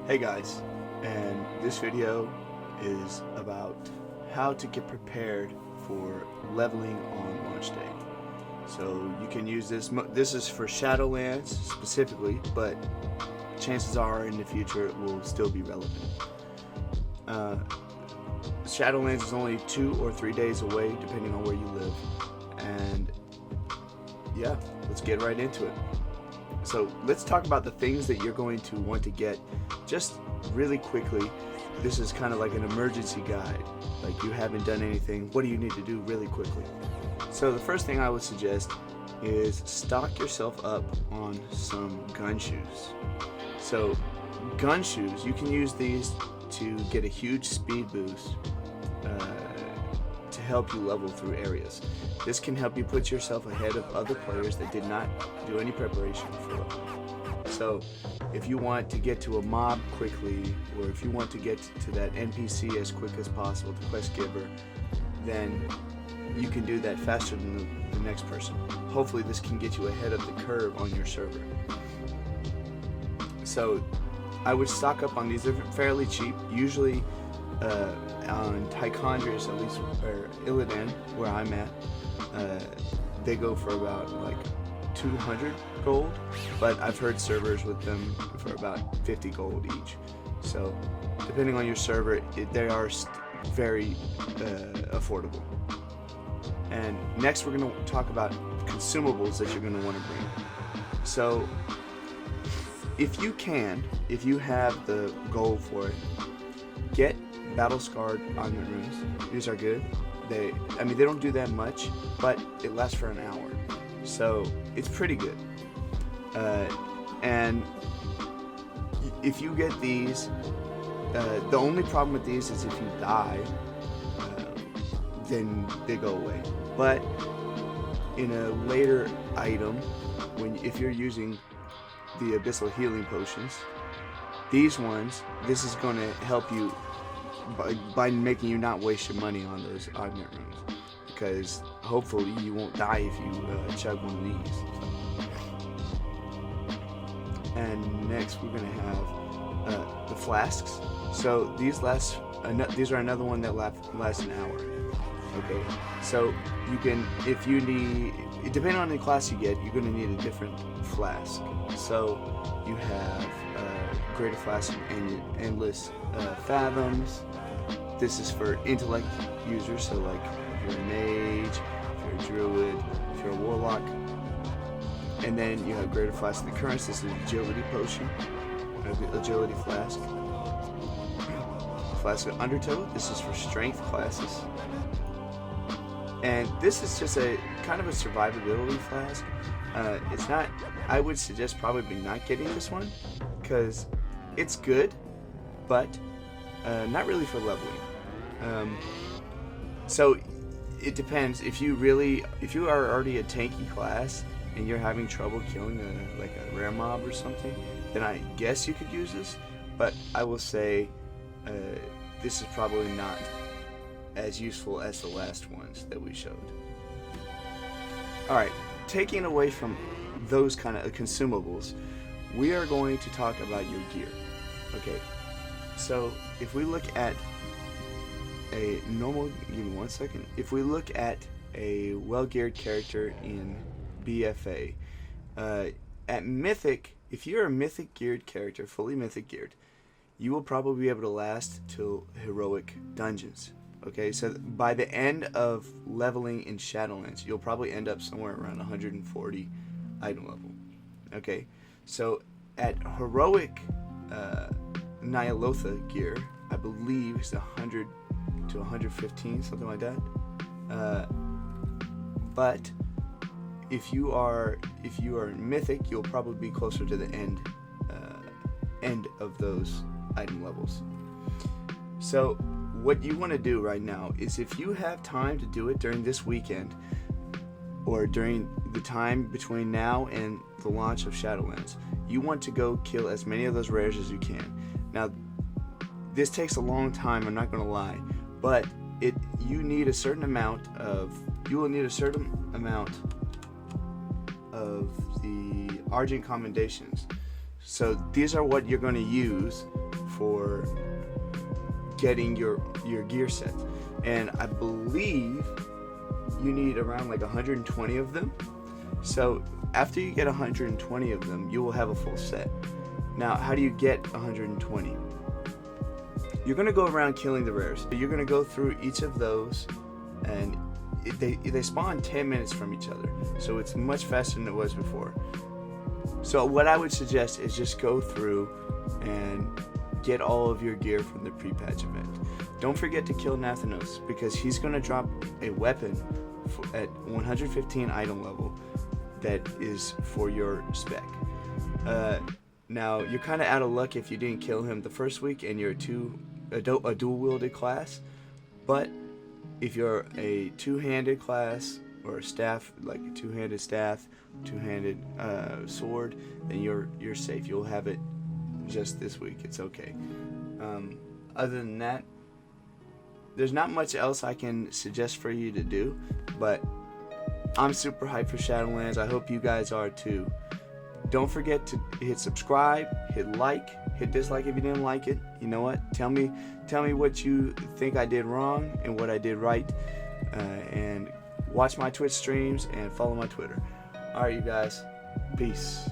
Hey guys, and this video is about how to get prepared for leveling on launch day. So you can use this, this is for Shadowlands specifically, but chances are in the future it will still be relevant. Shadowlands is only 2 or 3 days away depending on where you live, and yeah, let's get right into it. So let's talk about the things that you're going to want to get just really quickly. This is kind of like an emergency guide. Like you haven't done anything, what do you need to do really quickly? So the first thing I would suggest is stock yourself up on some Gunshoes. So Gunshoes, you can use these to get a huge speed boost to help you level through areas. This can help you put yourself ahead of other players that did not do any preparation for it. So if you want to get to a mob quickly, or if you want to get to that NPC as quick as possible, the quest giver, then you can do that faster than the next person. Hopefully this can get you ahead of the curve on your server. So I would stock up on these. They're fairly cheap. Usually on Tychondrius, at least, or Illidan, where I'm at, they go for about like 200 gold, but I've heard servers with them for about 50 gold each. So depending on your server, they are very affordable. And next we're going to talk about sconsumables that you're going to want to bring. So if you have the gold for it, get battle scarred augment runes. These are good. They don't do that much, but it lasts for an hour, so it's pretty good. And if you get these, the only problem with these is if you die, then they go away. But in a later item, if you're using the Abyssal healing potions, this is going to help you by making you not waste your money on those augment runes, because hopefully you won't die if you chug one of these. And next we're going to have the flasks. So these are another one that lasts an hour. Okay, so you can, if you need, depending on the class you get, you're going to need a different flask. So you have greater flask and endless fathoms. This is for intellect users, so like if you're a mage, if you're a druid, if you're a warlock. And then you have greater flask of the currents. This is an agility potion, agility flask. Flask of undertow. This is for strength classes. And this is just a kind of a survivability flask. It's not, I would suggest probably not getting this one, because it's good, but not really for leveling. So it depends. If you are already a tanky class and you're having trouble killing a rare mob or something, then I guess you could use this. But I will say this is probably not as useful as the last ones that we showed. Alright, taking away from those kind of consumables, we are going to talk about your gear. Okay, so if we look at a normal, give me 1 second. If we look at a well-geared character in BFA, at Mythic, if you're a Mythic geared character, fully Mythic geared, you will probably be able to last till Heroic dungeons. Okay, so by the end of leveling in Shadowlands, you'll probably end up somewhere around 140 item level. Okay, so at Heroic Nyalotha gear, I believe it's 100 to 115, something like that. But if you are Mythic, you'll probably be closer to the end of those item levels. So what you want to do right now is, if you have time to do it during this weekend, or during the time between now and the launch of Shadowlands, you want to go kill as many of those rares as you can. Now, this takes a long time, I'm not going to lie, but you will need a certain amount of the Argent Commendations. So these are what you're going to use for getting your gear set. And I believe you need around like 120 of them. So after you get 120 of them, you will have a full set. Now, how do you get 120? You're going to go around killing the rares. You're going to go through each of those, and they spawn 10 minutes from each other. So it's much faster than it was before. So what I would suggest is just go through and get all of your gear from the pre-patch event. Don't forget to kill Nathanos, because he's going to drop a weapon at 115 item level that is for your spec. Now, you're kind of out of luck if you didn't kill him the first week and you're a dual-wielded class, but if you're a two-handed class or a staff, like a two-handed staff, two-handed sword, then you're safe. You'll have it just this week. It's okay. Other than that, there's not much else I can suggest for you to do, but I'm super hyped for Shadowlands. I hope you guys are too. Don't forget to hit subscribe, hit like, hit dislike if you didn't like it. You know what? Tell me what you think I did wrong and what I did right. And watch my Twitch streams and follow my Twitter. Alright, you guys. Peace.